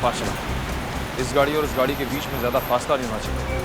Fast चला। इस गाड़ी और उस गाड़ी के बीच में ज्यादा फासला नहीं होना चाहिए।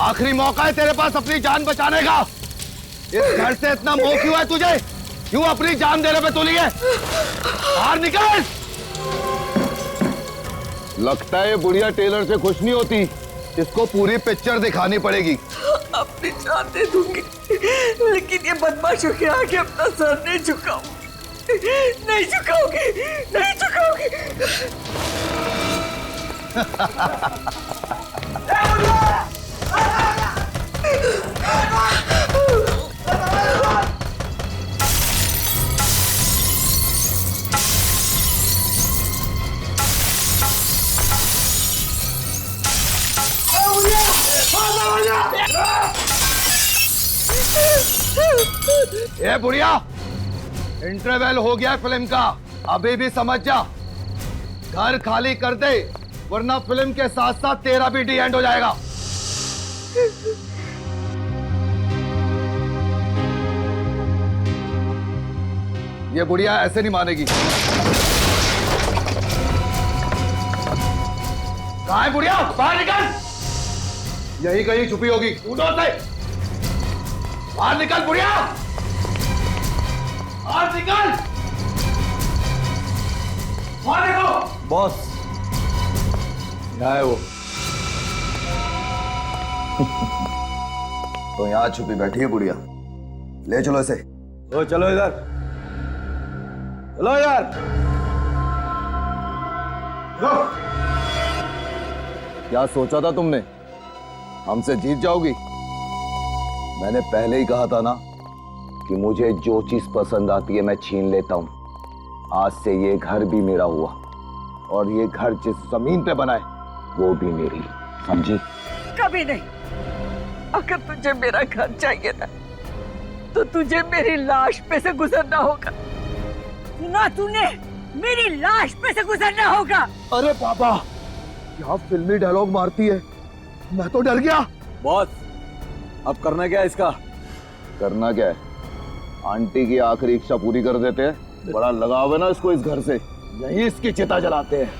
आखिरी मौका है तेरे पास अपनी जान बचाने का। इस घर से इतना मोह क्यों है तुझे? क्यों अपनी जान देने पे तुली है? बाहर निकल। लगता है बुढ़िया टेलर से खुश नहीं होती। इसको पूरी पिक्चर दिखानी पड़ेगी। अपनी जान दे दूंगी, लेकिन ये बदमाशों के आगे अपना सर नहीं झुकाऊंगी, नहीं झुकाऊंगी, नहीं झुकाऊंगी। ए बुढ़िया, इंटरवल हो गया फिल्म का, अभी भी समझ जा। घर खाली कर दे, वरना फिल्म के साथ साथ तेरा भी डी एंड हो जाएगा। ये बुढ़िया ऐसे नहीं मानेगी। कहाँ है बुढ़िया? बाहर निकल। यही कहीं छुपी होगी, ढूंढो उसे। बाहर निकल बुढ़िया, बाहर निकल। बाहर देखो। बॉस, यहाँ है वो। तो यहाँ छुपी बैठी है बुढ़िया। ले चलो इसे। ओ चलो इधर, चलो यार। क्या सोचा था तुमने? हमसे जीत जाओगी? मैंने पहले ही कहा था ना कि मुझे जो चीज पसंद आती है मैं छीन लेता हूं। आज से ये घर भी मेरा हुआ, और ये घर जिस जमीन पे बना है वो भी मेरी, समझी? कभी नहीं। अगर तुझे मेरा घर चाहिए ना, तो तुझे मेरी लाश पे से गुजरना होगा। सुना तूने? मेरी लाश पे से गुजरना होगा। अरे बाबा, क्या फिल्मी डायलॉग मारती है, मैं तो डर गया। बॉस, अब करना क्या है इसका? करना क्या है? आंटी की आखिरी इच्छा पूरी कर देते हैं। बड़ा लगाव है ना इसको इस घर से, यहीं इसकी चिता जलाते हैं।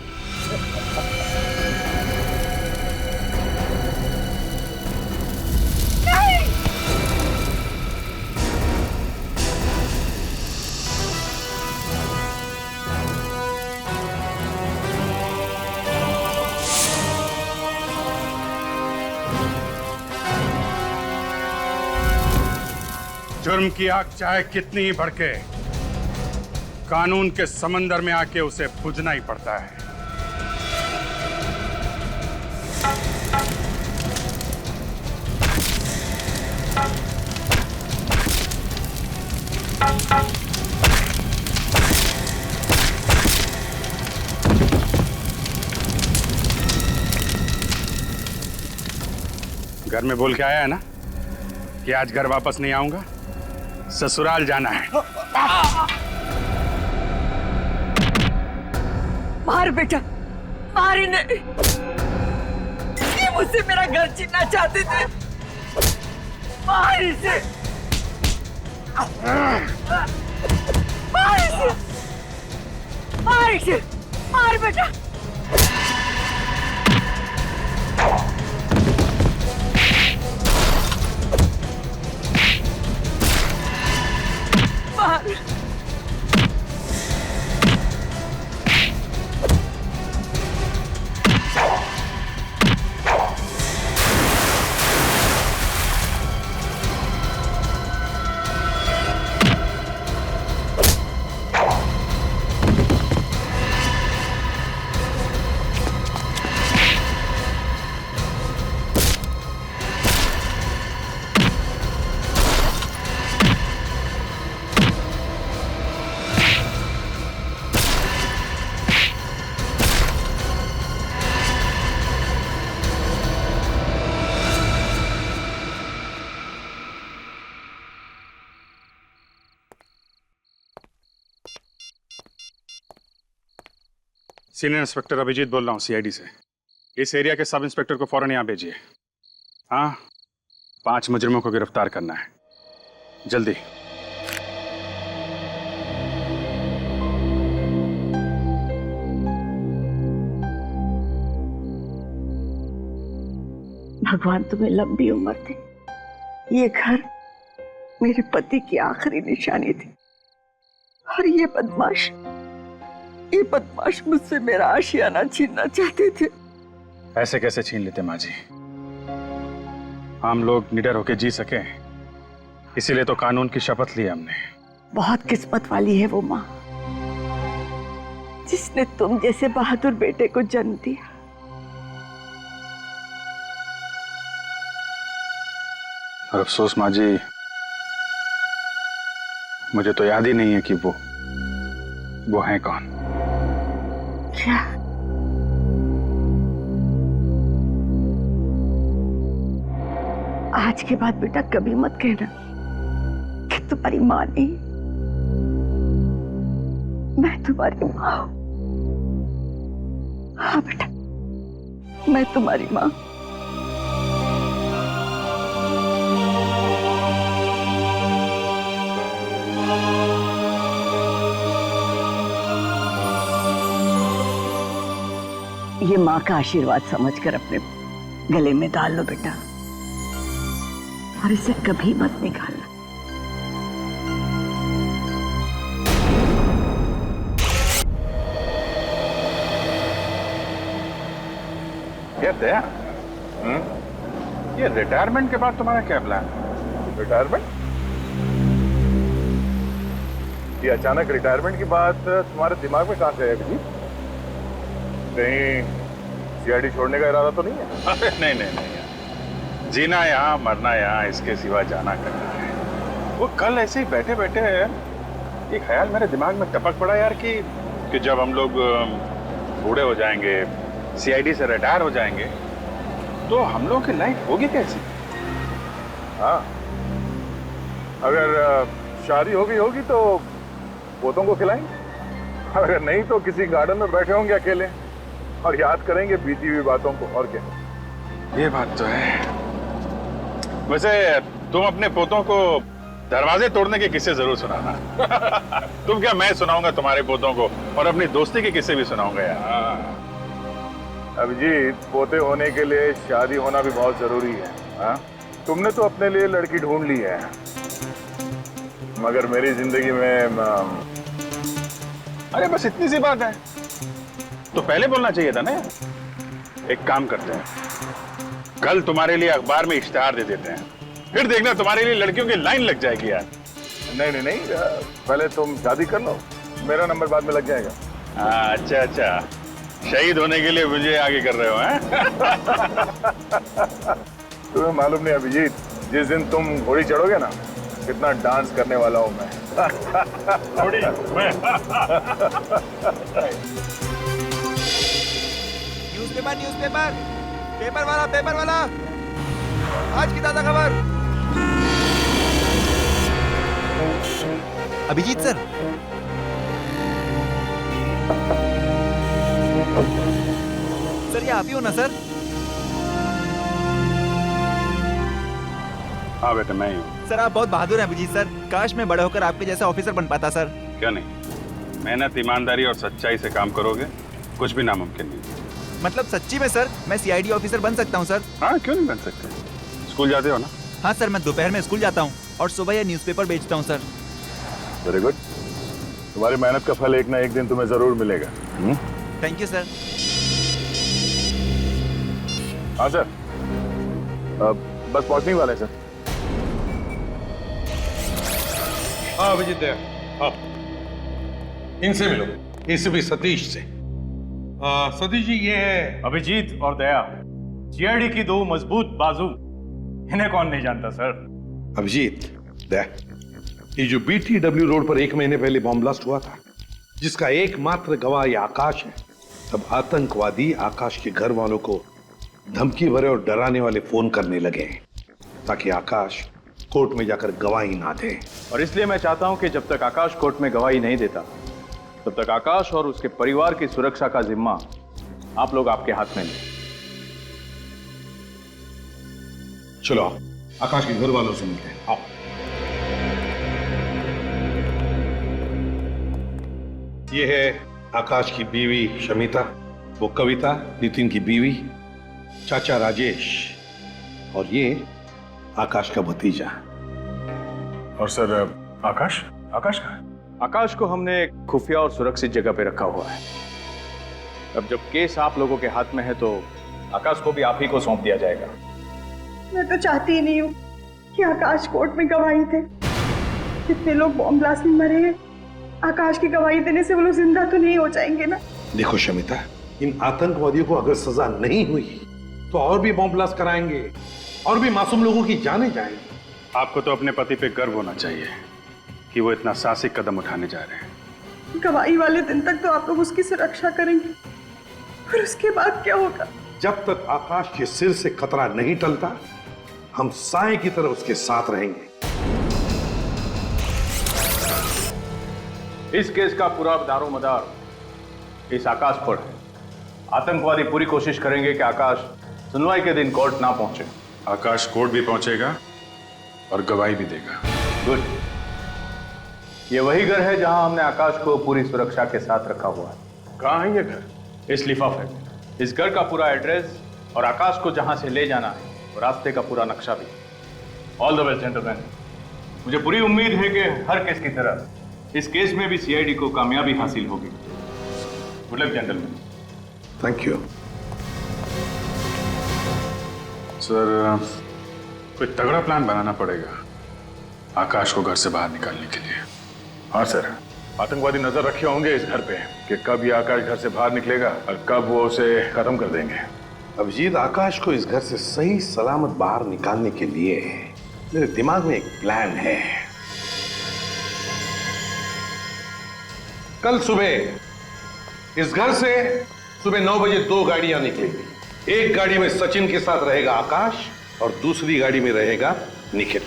जुर्म की आग चाहे कितनी ही भड़के, कानून के समंदर में आके उसे बुझना ही पड़ता है। घर में बोल के आया है ना कि आज घर वापस नहीं आऊंगा, ससुराल जाना है। मार बेटा, मार इन्हें। ये मुझसे मेरा घर छीनना चाहते थे। मार इसे, मार इसे, मार इसे। मार बेटा। मार। सीनियर इंस्पेक्टर अभिजीत बोल रहा हूँ सीआईडी से। इस एरिया के सब इंस्पेक्टर को फौरन यहाँ भेजिए। हाँ, 5 मुजरिमों को गिरफ्तार करना है, जल्दी। भगवान तुम्हें लंबी उम्र दे। ये घर मेरे पति की आखिरी निशानी थी और ये बदमाश मुझसे मेरा आशियाना छीनना चाहते थे। ऐसे कैसे छीन लेते माँ जी? हम लोग निडर होकर जी सके, इसीलिए तो कानून की शपथ ली हमने। बहुत किस्मत वाली है वो माँ जिसने तुम जैसे बहादुर बेटे को जन्म दिया। और अफसोस माँ जी, मुझे तो याद ही नहीं है कि वो हैं कौन। क्या? आज के बाद बेटा कभी मत कहना कि तुम्हारी माँ नहीं, मैं तुम्हारी माँ हूं। हाँ बेटा, मैं तुम्हारी माँ। ये माँ का आशीर्वाद समझकर अपने गले में डाल लो बेटा, और इसे कभी मत निकालना। कहते हैं ये रिटायरमेंट के बाद तुम्हारा क्या प्लान है? रिटायरमेंट? ये अचानक रिटायरमेंट की बात तुम्हारे दिमाग में कहां से है अभिजीत? कहीं सीआईडी छोड़ने का इरादा तो नहीं है? अरे नहीं नहीं नहीं, जीना यहाँ मरना यहाँ, इसके सिवा जाना करना है। वो कल ऐसे ही बैठे बैठे एक ख्याल मेरे दिमाग में टपक पड़ा यार कि जब हम लोग बूढ़े हो जाएंगे, सीआईडी से रिटायर हो जाएंगे, तो हम लोगों की लाइफ होगी कैसी? हाँ, अगर शादी हो गई होगी तो पोतों को खिलाएंगे, अगर नहीं तो किसी गार्डन में बैठे होंगे अकेले और याद करेंगे बीती हुई बातों को। और क्या? ये बात तो है। वैसे तुम अपने पोतों को दरवाजे तोड़ने के किस्से जरूर सुनाना। तुम क्या, मैं सुनाऊंगा तुम्हारे पोतों को, और अपनी दोस्ती के किस्से भी सुनाऊंगा यार। अभिजीत, पोते होने के लिए शादी होना भी बहुत जरूरी है। हाँ, तुमने तो अपने लिए लड़की ढूंढ ली है, मगर मेरी जिंदगी में अरे बस इतनी सी बात है तो पहले बोलना चाहिए था ना। एक काम करते हैं, कल तुम्हारे लिए अखबार में इश्तिहार दे देते हैं, फिर देखना तुम्हारे लिए लड़कियों की लाइन लग जाएगी यार। नहीं नहीं नहीं, पहले तुम शादी कर लो, मेरा नंबर बाद में लग जाएगा। अच्छा अच्छा, शहीद होने के लिए मुझे आगे कर रहे हो हैं? तुम्हें मालूम नहीं अभिजीत, जिस दिन तुम घोड़ी चढ़ोगे ना, कितना डांस करने वाला हूं मैं। घोड़ी मैं? न्यूज़पेपर पेपर वाला, आज की ताजा खबर। अभिजीत सर, सर ये आप ही हो ना सर? हाँ बेटा, मैं ही हूँ। सर आप बहुत बहादुर हैं अभिजीत सर, काश मैं बड़े होकर आपके जैसा ऑफिसर बन पाता सर। क्या नहीं, मेहनत, ईमानदारी और सच्चाई से काम करोगे कुछ भी नामुमकिन नहीं। मतलब सच्ची में सर मैं सीआईडी ऑफिसर बन सकता हूँ सर? हाँ, क्यों नहीं बन सकते? स्कूल जाते हो ना? हाँ सर, मैं दोपहर में स्कूल जाता हूँ और सुबह यह न्यूज़पेपर बेचता हूँ सर। Very good. तुम्हारी मेहनत का फल एक ना एक दिन तुम्हें जरूर मिलेगा। Thank you sir. हाँ सर, बस पहुंचने ही वाले हैं सर। हाँ अभिजीत दया, हाँ इनसे मिलो, एसीपी सतीश से। सतीश जी ये है अभिजीत और दया, जीआईडी की दो मजबूत बाजू, इन्हें कौन नहीं जानता सर। अभिजीत दया, ये जो BTW रोड पर 1 महीने पहले बॉम्ब ब्लास्ट हुआ था, जिसका एकमात्र गवाह ये आकाश है, तब आतंकवादी आकाश के घर वालों को धमकी भरे और डराने वाले फोन करने लगे ताकि आकाश कोर्ट में जाकर गवाही ना दे। और इसलिए मैं चाहता हूं कि जब तक आकाश कोर्ट में गवाही नहीं देता, तब तक आकाश और उसके परिवार की सुरक्षा का जिम्मा आप लोग आपके हाथ में लें। चलो आकाश के घर वालों से मिलते हैं, आओ। ये है आकाश की बीवी शमिता, वो कविता नितिन की बीवी, चाचा राजेश, और ये आकाश का भतीजा। और सर आकाश आकाश कहाँ है? आकाश को हमने एक खुफिया और सुरक्षित जगह पे रखा हुआ है। अब जब केस आप लोगों के हाथ में है तो आकाश को भी आप ही को सौंप दिया जाएगा। मैं तो चाहती ही नहीं हूँ कि आकाश कोर्ट में गवाही दे। कितने लोग बॉम्ब ब्लास्ट में मरे हैं, आकाश की गवाही देने से वो लोग जिंदा तो नहीं हो जाएंगे ना। देखो शमिता, इन आतंकवादियों को अगर सजा नहीं हुई तो और भी बॉम्ब ब्लास्ट कराएंगे और भी मासूम लोगों की जानें जाएंगी। आपको तो अपने पति पे गर्व होना चाहिए कि वो इतना साहसिक कदम उठाने जा रहे हैं। गवाही वाले दिन तक तो आप लोग उसकी सुरक्षा करेंगे, फिर उसके बाद क्या होगा? जब तक आकाश के सिर से खतरा नहीं टलता, हम साए की तरह उसके साथ रहेंगे। इस केस का पूरा दारोमदार इस आकाश पर है। आतंकवादी पूरी कोशिश करेंगे कि आकाश सुनवाई के दिन कोर्ट ना पहुंचे। आकाश कोर्ट भी पहुंचेगा और गवाही भी देगा। गुड। ये वही घर है जहां हमने आकाश को पूरी सुरक्षा के साथ रखा हुआ है। कहाँ है ये घर? इस लिफाफे में इस घर का पूरा एड्रेस और आकाश को जहां से ले जाना है और रास्ते का पूरा नक्शा भी। All the best gentleman. मुझे पूरी उम्मीद है कि हर केस की तरह इस केस में भी सीआईडी को कामयाबी हासिल होगी। Good luck gentleman. Thank you sir, कोई तगड़ा प्लान बनाना पड़ेगा आकाश को घर से बाहर निकालने के लिए। हाँ सर, आतंकवादी नजर रखे होंगे इस घर पे कि कब ये आकाश घर से बाहर निकलेगा और कब वो उसे खत्म कर देंगे। अभिजीत, आकाश को इस घर से सही सलामत बाहर निकालने के लिए मेरे दिमाग में एक प्लान है। कल सुबह इस घर से सुबह 9 बजे 2 गाड़ियां निकलेंगी। एक गाड़ी में सचिन के साथ रहेगा आकाश और दूसरी गाड़ी में रहेगा निखिल।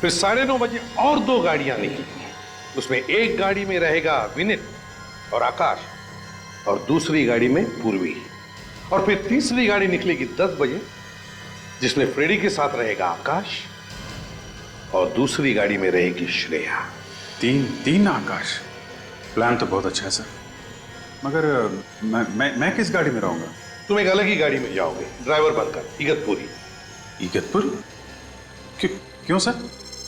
फिर 9:30 बजे और 2 गाड़ियां निकलेंगी। उसमें एक गाड़ी में रहेगा विनित और आकाश और दूसरी गाड़ी में पूर्वी। और फिर तीसरी गाड़ी निकलेगी 10 बजे, जिसमें फ्रेडी के साथ रहेगा आकाश और दूसरी गाड़ी में रहेगी श्रेया। तीन आकाश। प्लान तो बहुत अच्छा है सर, मगर मैं किस गाड़ी में रहूंगा? तुम एक अलग ही गाड़ी में जाओगे, ड्राइवर बनकर इगतपुरी। इगतपुर? क्यों सर?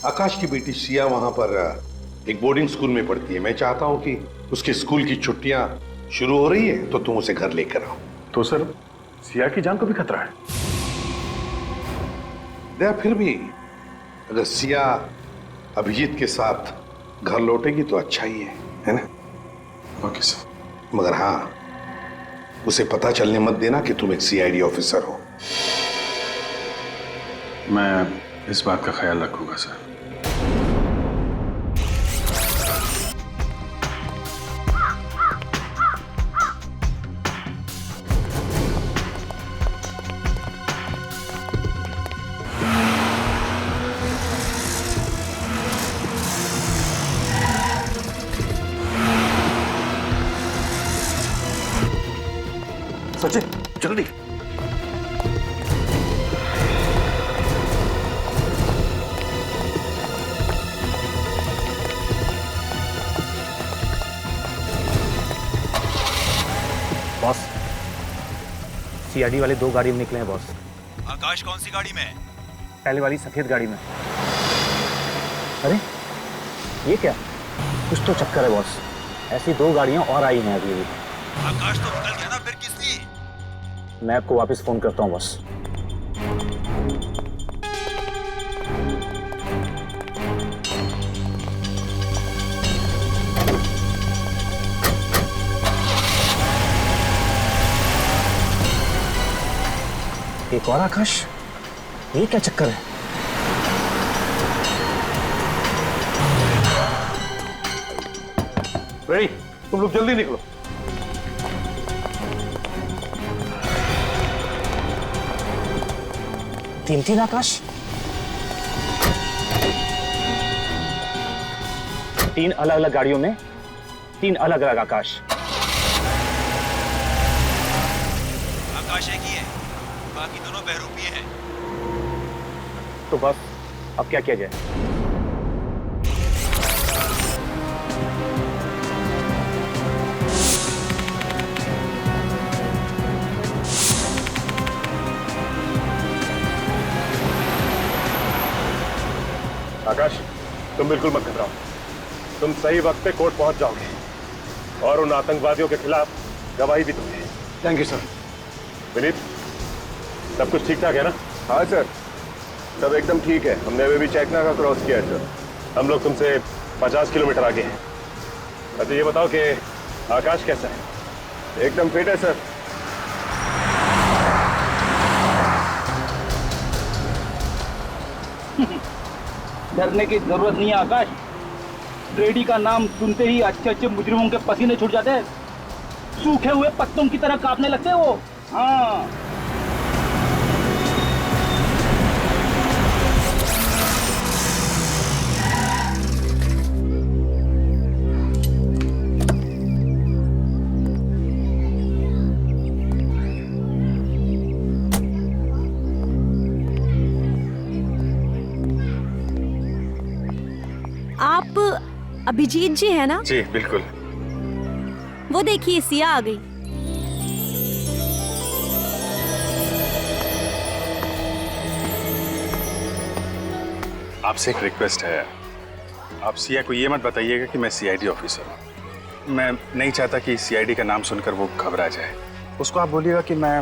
आकाश की बेटी सिया वहां पर एक बोर्डिंग स्कूल में पढ़ती है। मैं चाहता हूं कि उसके स्कूल की छुट्टियां शुरू हो रही है तो तुम उसे घर लेकर आओ। तो सर, सिया की जान को भी खतरा है। दया, फिर भी अगर सिया अभिजीत के साथ घर लौटेगी तो अच्छा ही है ना? Okay sir. मगर हाँ, उसे पता चलने मत देना कि तुम एक सीआईडी ऑफिसर हो। मैं इस बात का ख्याल रखूंगा सर। सचिन जल्दी। बॉस, सीआईडी वाले 2 गाड़ी में निकले हैं बॉस। आकाश कौन सी गाड़ी में है? पहले वाली सफेद गाड़ी में। अरे ये क्या, कुछ तो चक्कर है बॉस। ऐसी 2 गाड़ियां और आई हैं अभी। आकाश तो निकल गया ना, फिर किसकी? मैं आपको वापस फोन करता हूँ बॉस। एक और आकाश, ये क्या चक्कर है? रेडी, तुम लोग जल्दी निकलो। तीन आकाश, 3 अलग अलग गाड़ियों में 3 अलग अलग आकाश। आकाश एक ही है, बाकी दोनों बहरूपीय हैं। तो बस अब क्या किया जाए? आकाश, तुम बिल्कुल मत घबराओ। तुम सही वक्त पे कोर्ट पहुंच जाओगे और उन आतंकवादियों के खिलाफ गवाही भी दोगे। Thank you sir. विनीत, सब कुछ ठीक ठाक है ना? हाँ सर, सब एकदम ठीक है। हमने अभी भी चेकना का क्रॉस किया है सर। हम लोग तुमसे 50 किलोमीटर आगे हैं। अच्छा ये बताओ कि आकाश कैसा है? एकदम फिट है सर। डरने की जरूरत नहीं है आकाश। रेडी का नाम सुनते ही अच्छे अच्छे मुजरिमों के पसीने छूट जाते हैं, सूखे हुए पत्तों की तरह कांपने लगते हैं वो। हाँ, आप अभिजीत जी है ना? जी बिल्कुल। वो देखिए सिया आ गई। आपसे एक रिक्वेस्ट है, आप सिया को ये मत बताइएगा कि मैं सीआईडी ऑफिसर हूँ। मैं नहीं चाहता कि सीआईडी का नाम सुनकर वो घबरा जाए। उसको आप बोलिएगा कि मैं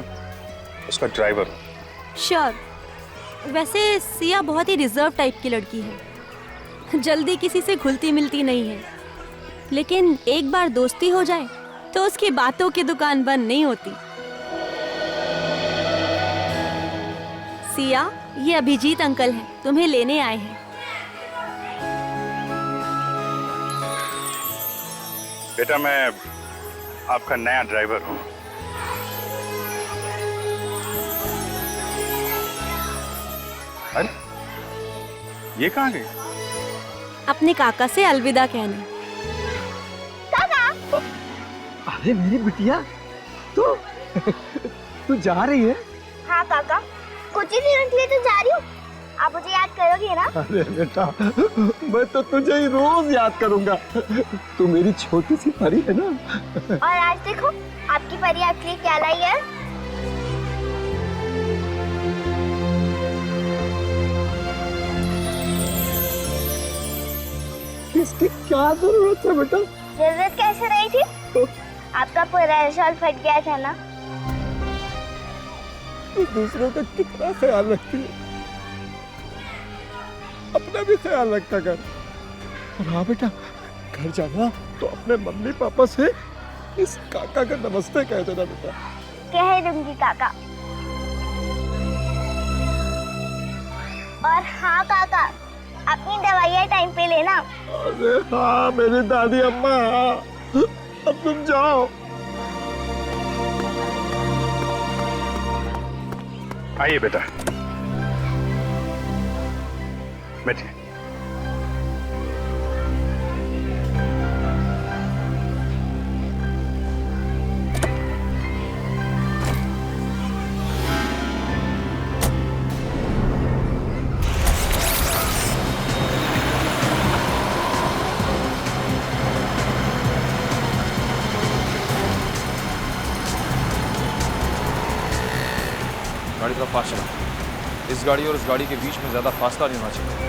उसका ड्राइवर हूँ। श्योर। वैसे सिया बहुत ही रिजर्व टाइप की लड़की है, जल्दी किसी से घुलती मिलती नहीं है, लेकिन एक बार दोस्ती हो जाए तो उसकी बातों की दुकान बंद नहीं होती। सिया, ये अभिजीत अंकल हैं, तुम्हें लेने आए हैं। बेटा, मैं आपका नया ड्राइवर हूँ। अरे ये कहाँ गई? अपने काका से अलविदा कहने। काका! अरे मेरी बिटिया, तू जा रही है? हाँ काका, कुछ ही दिनों के लिए तो जा रही हूँ। आप मुझे याद करोगे ना? अरे बेटा, मैं तो तुझे ही रोज याद करूंगा। तू मेरी छोटी सी परी है ना। और आज देखो, आपकी परी आपके लिए क्या लाई है। इसकी क्या जरूरत है बेटा? जरूरत कैसे रही थी? आपका पूरा साल फट गया था ना। तू दूसरों का कितना ख्याल रखती है, अपना भी ख्याल रखा कर। और हाँ बेटा, घर जाना तो अपने मम्मी पापा से इस काका का नमस्ते कह देना बेटा। कह दूंगी काका। और हाँ काका, अपनी दवाइयाँ टाइम पे लेना। अरे हाँ मेरी दादी अम्मा, अब तुम जाओ। आइए बेटा, बैठिए। गाड़ी थोड़ा फास्ट चला। इस गाड़ी और उस गाड़ी के बीच में ज़्यादा फासला नहीं होना चाहिए।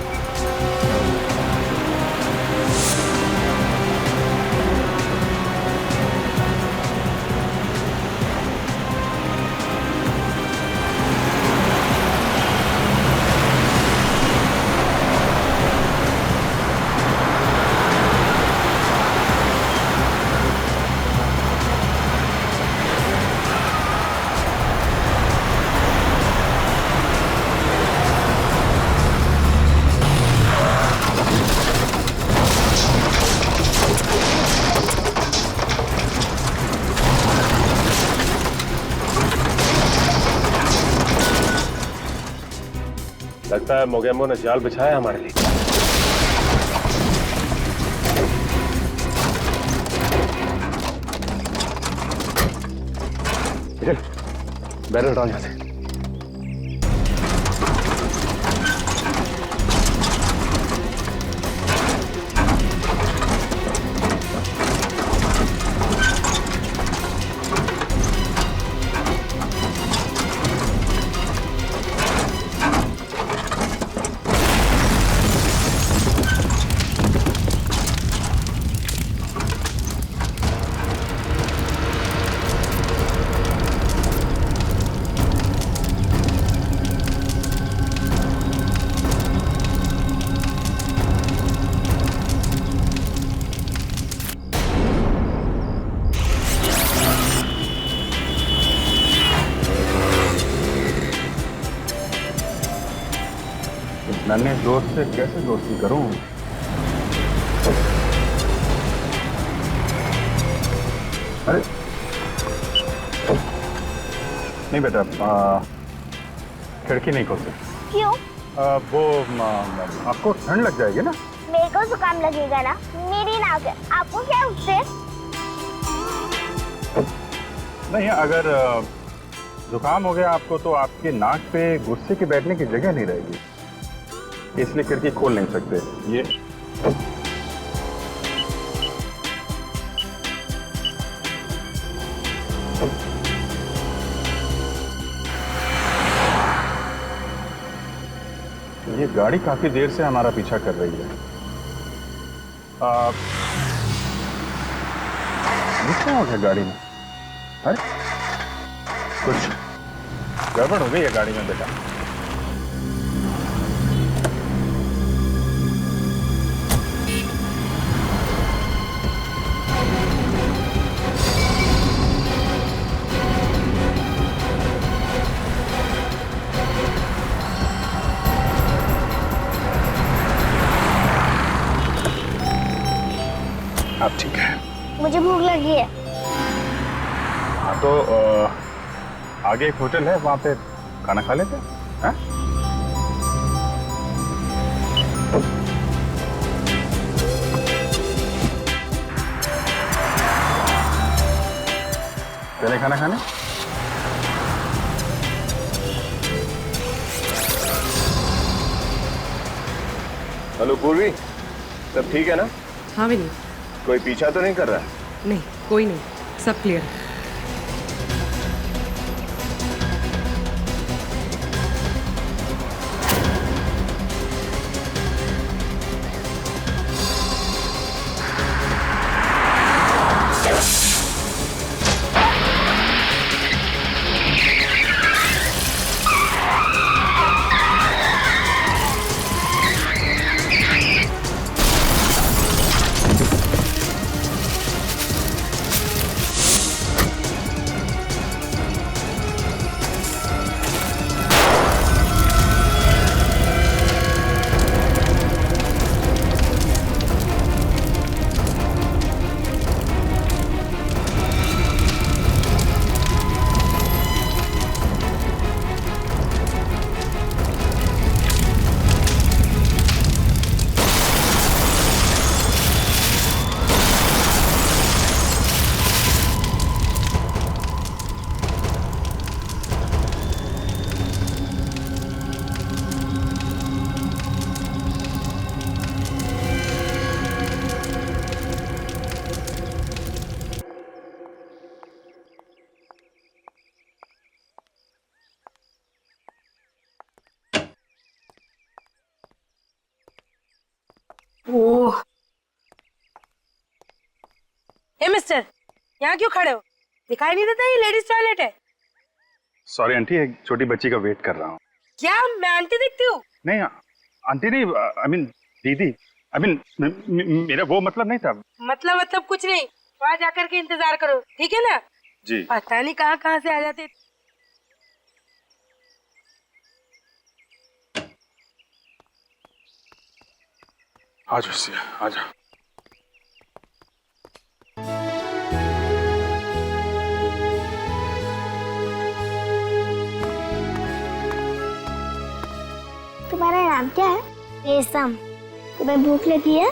लगता है मोगेम्बो ने जाल बिछाया हमारे लिए। बैरल डाल यहाँ से। नन्हे दोस्त से कैसे दोस्ती करूं? अरे नहीं बेटा, खिड़की नहीं खोल सकती। क्यों? वो आपको ठंड लग जाएगी ना। मेरे को जुकाम लगेगा ना, मेरी नाक है, आपको क्या उससे? नहीं, अगर जुकाम हो गया आपको तो आपके नाक पे गुस्से के बैठने की जगह नहीं रहेगी, इसलिए खिड़की खोल नहीं सकते। ये गाड़ी काफी देर से हमारा पीछा कर रही है। क्या हो गया गाड़ी में? अरे कुछ गड़बड़ हो गई है गाड़ी में बेटा। अब ठीक है। मुझे भूख लगी है। हाँ तो आगे एक होटल है, वहां पे खाना खा लेते हैं। चले खाना खाने। हेलो पूर्वी, सब ठीक है ना? हाँ विनी। कोई पीछा तो नहीं कर रहा है? नहीं, कोई नहीं, सब क्लियर है। यहाँ क्यों खड़े हो? दिखाई नहीं देता ये लेडीज टॉयलेट है? सॉरी आंटी, एक छोटी बच्ची का वेट कर रहा हूँ। क्या मैं आंटी दिखती हूँ? नहीं आंटी नहीं, आई मीन दीदी, आई मीन मेरा वो मतलब नहीं था। मतलब कुछ नहीं, वहाँ जाकर के इंतजार करो, ठीक है ना? जी। पता नहीं कहाँ से आ जाते। आ जाओ सिया, आ जाओ। तुम्हारा नाम क्या है? रेशम। तुम्हें भूख लगी है?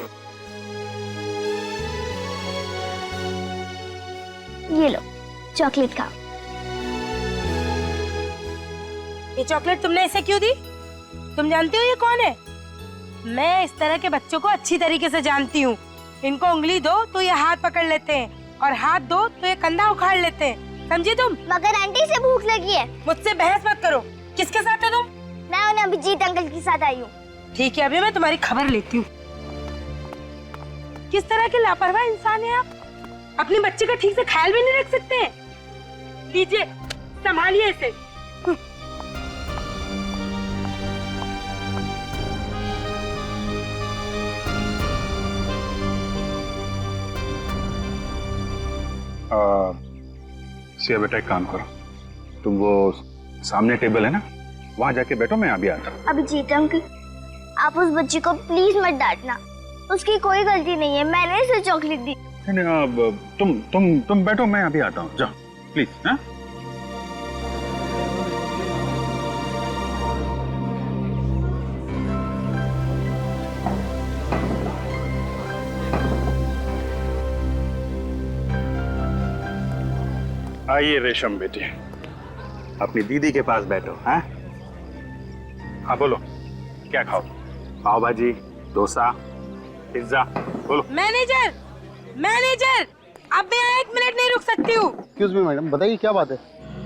ये लो चॉकलेट खाओ। ये चॉकलेट तुमने इसे क्यों दी? तुम जानती हो ये कौन है? मैं इस तरह के बच्चों को अच्छी तरीके से जानती हूँ। इनको उंगली दो तो ये हाथ पकड़ लेते हैं और हाथ दो तो ये कंधा उखाड़ लेते हैं, समझी तुम? मगर आंटी से भूख लगी है। मुझसे बहस मत करो। किसके साथ है तुम? मैं उन्हें अभिजीत अंकल के साथ आई हूँ। ठीक है, अभी मैं तुम्हारी खबर लेती हूँ। किस तरह के लापरवाह इंसान है आप? अपने बच्चे का ठीक से ख्याल भी नहीं रख सकते हैं। लीजिए संभालिए इसे। सिया बेटा एक काम करो, तुम वो सामने टेबल है ना, वहां जाके बैठो, मैं अभी आता हूँ। अभिजीत अंकल, आप उस बच्ची को प्लीज मत डांटना। उसकी कोई गलती नहीं है, मैंने इसे चॉकलेट दी। नहीं, तुम बैठो, मैं अभी आता हूँ, जाओ प्लीज। हाँ आइए रेशम बेटी, अपनी दीदी के पास बैठो। हाँ हाँ बोलो, क्या खाओ? पाव भाजी, डोसा, पिज्जा, बोलो। मैनेजर, अब मैं 1 मिनट नहीं रुक सकती हूँ। एक्सक्यूज मी मैडम, बताइए क्या बात है?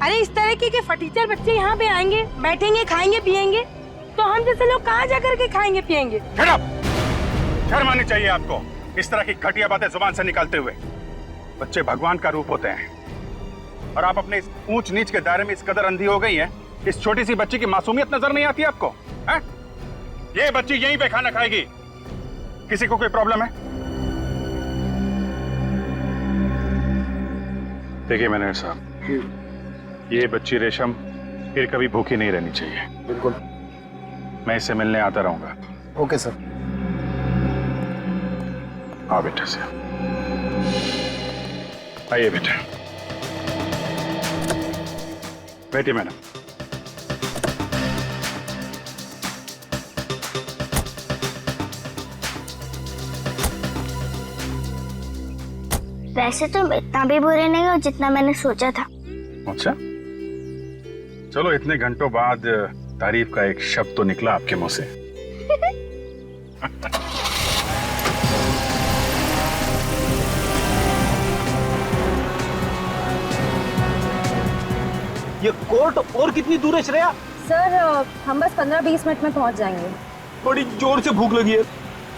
अरे इस तरह के फटीचर बच्चे यहाँ पे आएंगे, बैठेंगे, खाएंगे, पिएंगे, तो हम जैसे लोग कहाँ जाकर के खाएंगे पिएंगे? शर्म आनी चाहिए आपको इस तरह की घटिया बातें जुबान से निकालते हुए। बच्चे भगवान का रूप होते हैं और आप अपने इस ऊंच नीच के दायरे में इस कदर अंधी हो गई हैं, इस छोटी सी बच्ची की मासूमियत नजर नहीं आती आपको? है? ये बच्ची यहीं पे खाना खाएगी, किसी को कोई प्रॉब्लम है? देखिए मैनेजर साहब, ये बच्ची रेशम फिर कभी भूखी नहीं रहनी चाहिए। बिल्कुल, मैं इससे मिलने आता रहूंगा। Okay sir. हाँ बेटा से आइए बेटा, बैठिए मैडम। वैसे तुम इतना भी बुरे नहीं हो जितना मैंने सोचा था। अच्छा, चलो इतने घंटों बाद तारीफ का एक शब्द तो निकला आपके मुंह से। ये कोर्ट और कितनी दूर है श्रेया? सर हम बस 15-20 मिनट में पहुंच जाएंगे। बड़ी जोर से भूख लगी है।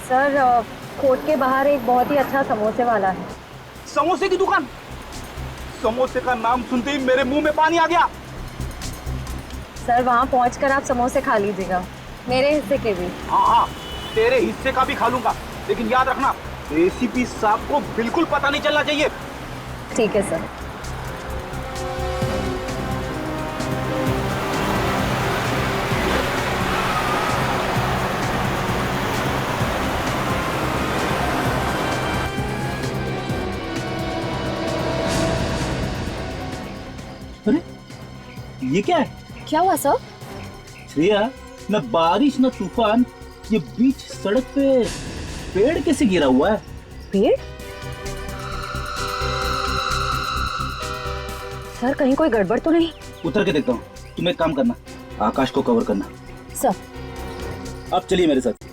सर कोर्ट के बाहर एक बहुत ही अच्छा समोसे वाला है। समोसे की दुकान? समोसे का नाम सुनते ही मेरे मुंह में पानी आ गया। सर वहाँ पहुंचकर आप समोसे खा लीजिएगा, मेरे हिस्से के भी। हाँ, तेरे हिस्से का भी खा लूंगा, लेकिन याद रखना एसीपी साहब को बिल्कुल पता नहीं चलना चाहिए। ठीक है सर। अरे ये क्या है? क्या हुआ सर? श्रेया, न बारिश न तूफान, ये बीच सड़क पे पेड़ कैसे गिरा हुआ है? पेड़? सर कहीं कोई गड़बड़ तो नहीं? उतर के देखता हूँ। तुम एक काम करना, आकाश को कवर करना। सर अब चलिए मेरे साथ।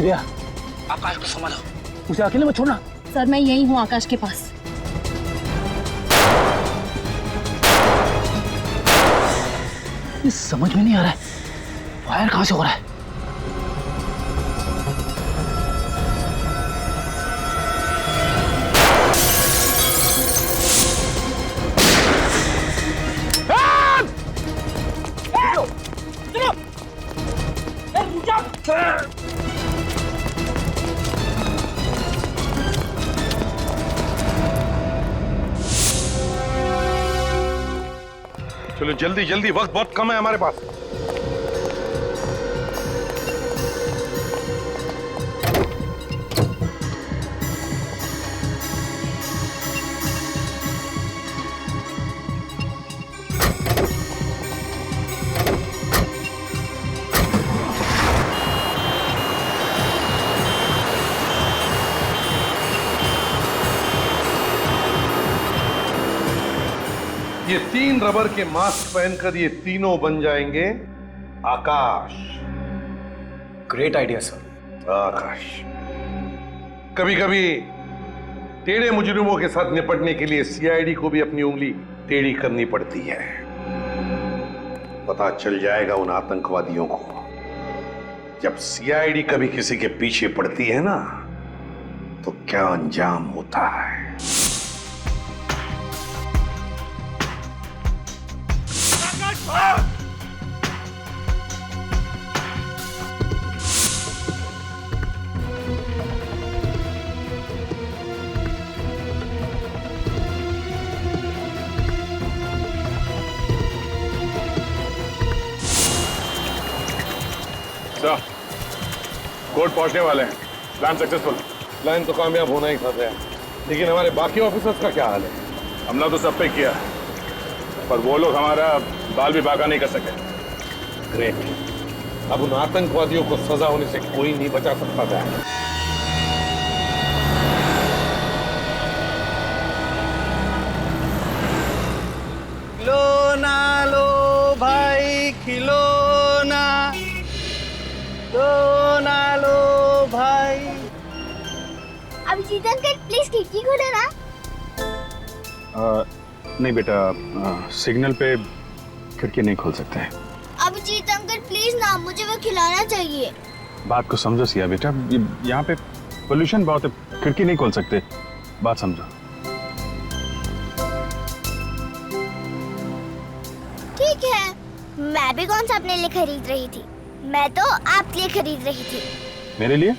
श्रेया, आकाश को संभालो, उसे अकेले मत छोड़ना। सर मैं यही हूँ आकाश के पास। ये समझ में नहीं आ रहा है, फायर कहां से हो रहा है? चलो जल्दी जल्दी, वक्त बहुत कम है हमारे पास। ये 3 रबर के मास्क पहनकर ये तीनों बन जाएंगे Akash. Great idea sir. Akash, कभी कभी टेढ़े मुजरिमों के साथ निपटने के लिए सीआईडी को भी अपनी उंगली टेढ़ी करनी पड़ती है। पता चल जाएगा उन आतंकवादियों को, जब सीआईडी कभी किसी के पीछे पड़ती है ना, तो क्या अंजाम होता है। कोर्ट पहुंचने वाले हैं। Plan successful. प्लान तो कामयाब होना ही था, लेकिन हमारे बाकी ऑफिसर्स का क्या हाल है? हमला तो सब पे किया, पर वो लोग हमारा बाल भी बाका नहीं कर सके। ग्रेट। अब उन आतंकवादियों को सजा होने से कोई नहीं बचा सकता था। खिलौना लो भाई, खिलौना लो भाई। अभिजीत अंकल प्लीज खिड़की खोलो ना। नहीं बेटा, सिग्नल पे खिड़की नहीं खोल सकते हैं। अभिजीत अंकल प्लीज ना, मुझे वो खिलाना चाहिए। बात को समझो सिया बेटा, यहाँ पे पोल्यूशन बहुत है, खिड़की नहीं खोल सकते, बात समझो। ठीक है, मैं भी कौन सा अपने लिए खरीद रही थी, मैं तो आपके लिए खरीद रही थी। मेरे लिए?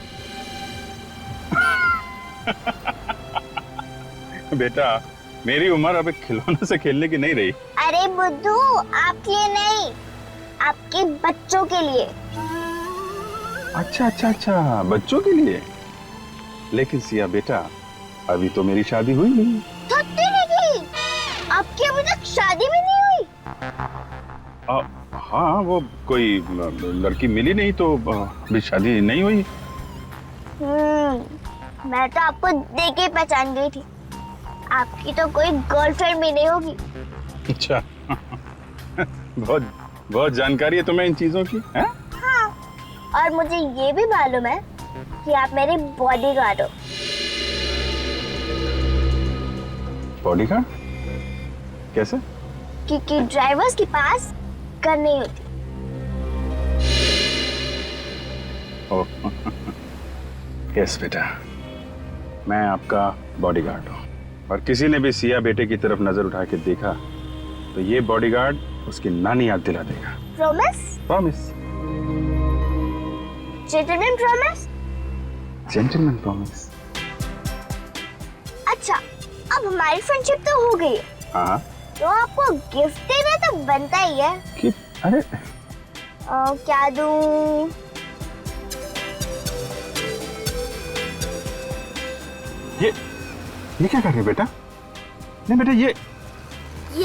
बेटा मेरी उम्र अब खिलौने से खेलने की नहीं रही। अरे बुद्धू, आपके लिए नहीं, आपके बच्चों के लिए। अच्छा अच्छा अच्छा, बच्चों के लिए। लेकिन सिया बेटा, अभी तो मेरी शादी हुई नहीं। थकती नहीं, आपकी अभी तक शादी भी नहीं हुई। हाँ, वो कोई लड़की मिली नहीं तो अभी शादी नहीं हुई। मैं तो आपको देख के पहचान गई थी, आपकी तो कोई गर्लफ्रेंड भी नहीं होगी। अच्छा बहुत बहुत जानकारी है तुम्हें इन चीजों की, है? हाँ, और मुझे ये भी मालूम है कि आप मेरे बॉडीगार्ड हो। बॉडीगार्ड? कैसे? क्योंकि ड्राइवर्स के पास गन नहीं होती। यस बेटा, मैं आपका बॉडीगार्ड हूँ, और किसी ने भी सिया बेटे की तरफ नजर उठा के देखा तो ये बॉडीगार्ड उसकी नानी याद दिला देगा। Promise? Promise. Gentleman promise? Gentleman promise. अच्छा, अब हमारी फ्रेंडशिप तो हो गई है, हाँ, तो आपको गिफ्ट देना तो बनता ही है। कि अरे क्या दूं? ये क्या कर रहे हो बेटा? नहीं बेटा, ये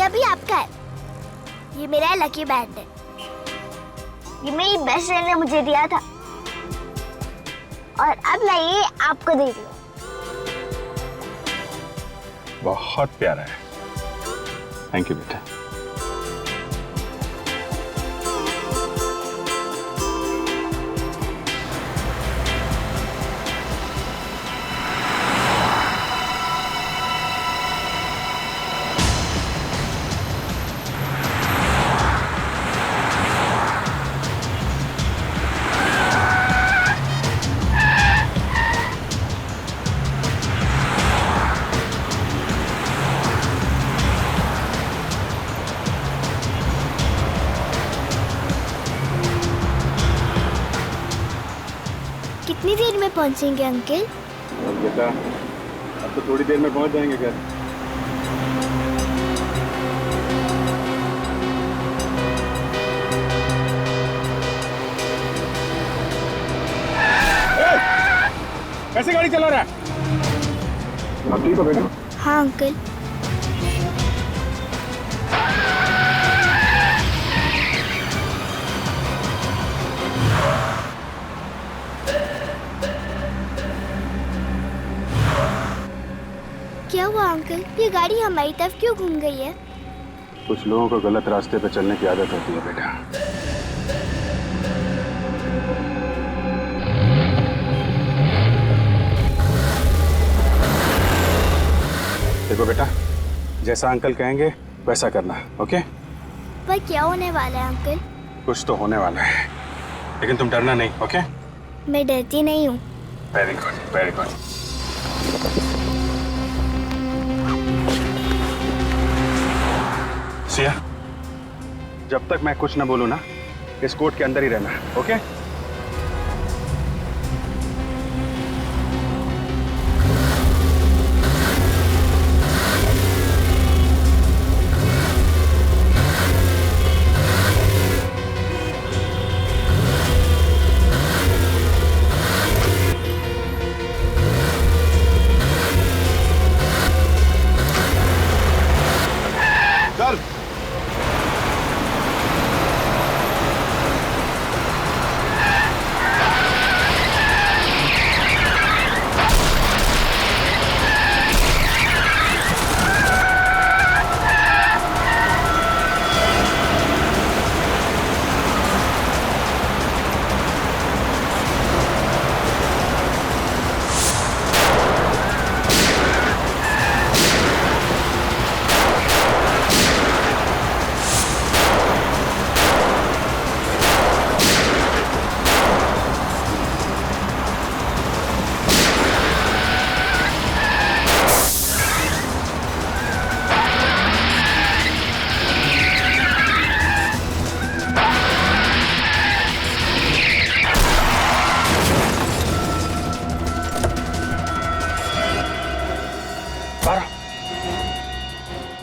अभी आपका है, ये मेरा लकी बैंड है, ये मेरी बेस्ट फ्रेंड ने मुझे दिया था, और अब मैं ये आपको दे रही हूँ। बहुत प्यारा है, थैंक यू बेटा। पहुंचेंगे अंकल? बेटा अब तो थोड़ी देर में पहुंच जाएंगे घर। कैसे गाड़ी चला रहा है? आप ठीक हो बेटा? हाँ अंकल। क्या हुआ अंकल? ये गाड़ी हमारी तरफ क्यों घूम गई है? कुछ लोगों को गलत रास्ते पे चलने की आदत होती है बेटा। देखो बेटा, जैसा अंकल कहेंगे वैसा करना, ओके? पर क्या होने वाला है अंकल? कुछ तो होने वाला है, लेकिन तुम डरना नहीं, ओके? मैं डरती नहीं हूँ। Very good, very good. Siya, जब तक मैं कुछ न बोलूं ना, इस कोर्ट के अंदर ही रहना, ओके? चल।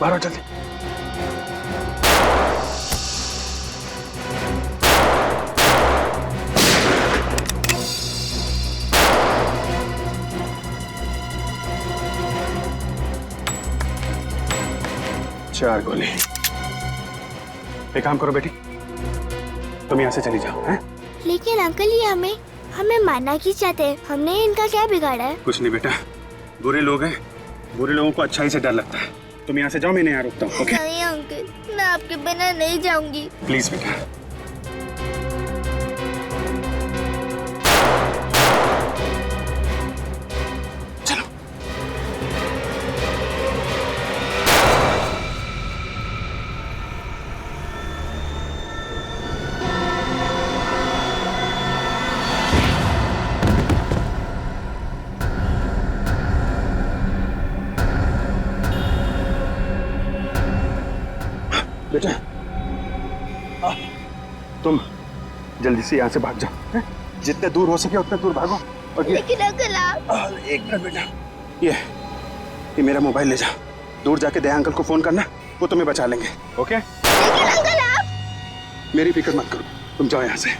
बाहर आओ जल्दी। चार गोली। एक काम करो बेटी, तुम यहाँ से चली जाओ, हैं? लेकिन अंकल ये हमें मारना क्यों चाहते हैं? हमने इनका क्या बिगाड़ा है? कुछ नहीं बेटा, बुरे लोग हैं, बुरे लोगों को अच्छाई से डर लगता है। तुम यहाँ से जाओ, मैं यहाँ रुकता हूँ, ओके? नहीं अंकल, मैं आपके बिना नहीं जाऊंगी। प्लीज बेटा। बेटा, तुम जल्दी से यहाँ से भाग जाओ, हैं? जितने दूर हो सके उतने दूर भागो। और लेकिन अंकल आप... एक मिनट बेटा, ये मेरा मोबाइल ले जाओ, दूर जाके दया अंकल को फोन करना, वो तुम्हें बचा लेंगे, ओके? लेकिन अंकल आप... मेरी फिक्र मत करो, तुम जाओ यहाँ से।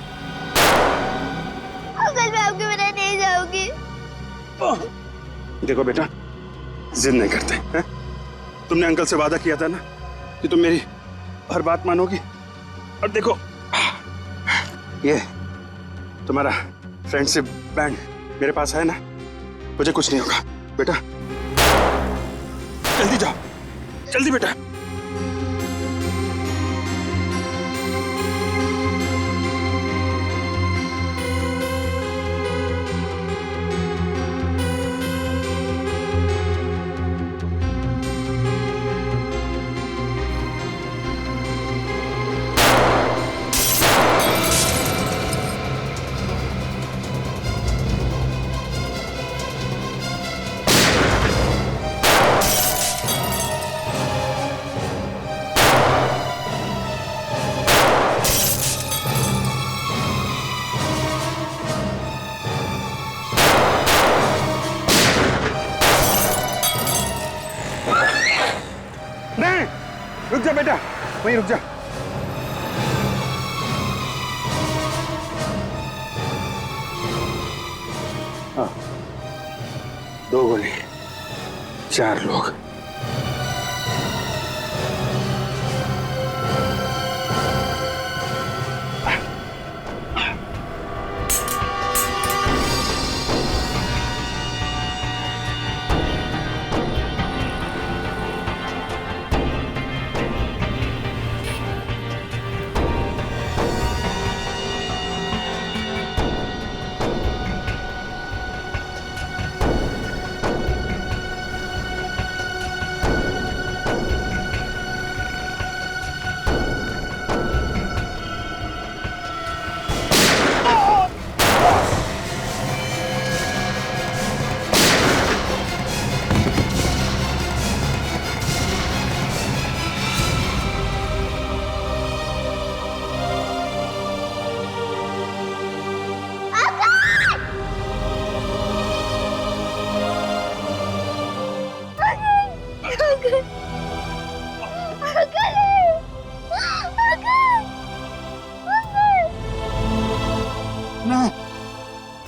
अंकल मैं आपके बिना नहीं जाऊंगी। देखो बेटा, जिद नहीं करते, हैं? तुमने अंकल से वादा किया था ना कि तुम मेरी हर बात मानोगी। और देखो, ये तुम्हारा फ्रेंडशिप बैंड मेरे पास है ना, मुझे कुछ नहीं होगा बेटा। जल्दी जाओ, जल्दी बेटा। रुक जा बेटा, वहीं रुक जा। हाँ, 2 गोली, 4 लोग।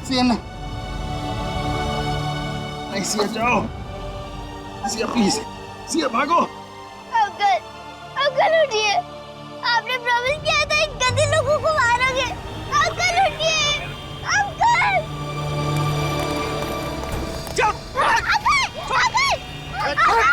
सिया नहीं, सिया जाओ, सिया प्लीज, सिया भागो। अंकल, अंकल उठिए, आपने प्रॉमिस किया था इन गंदे लोगों को मारोगे। अंकल उठिए, अंकल। चुप। Uncle, uncle.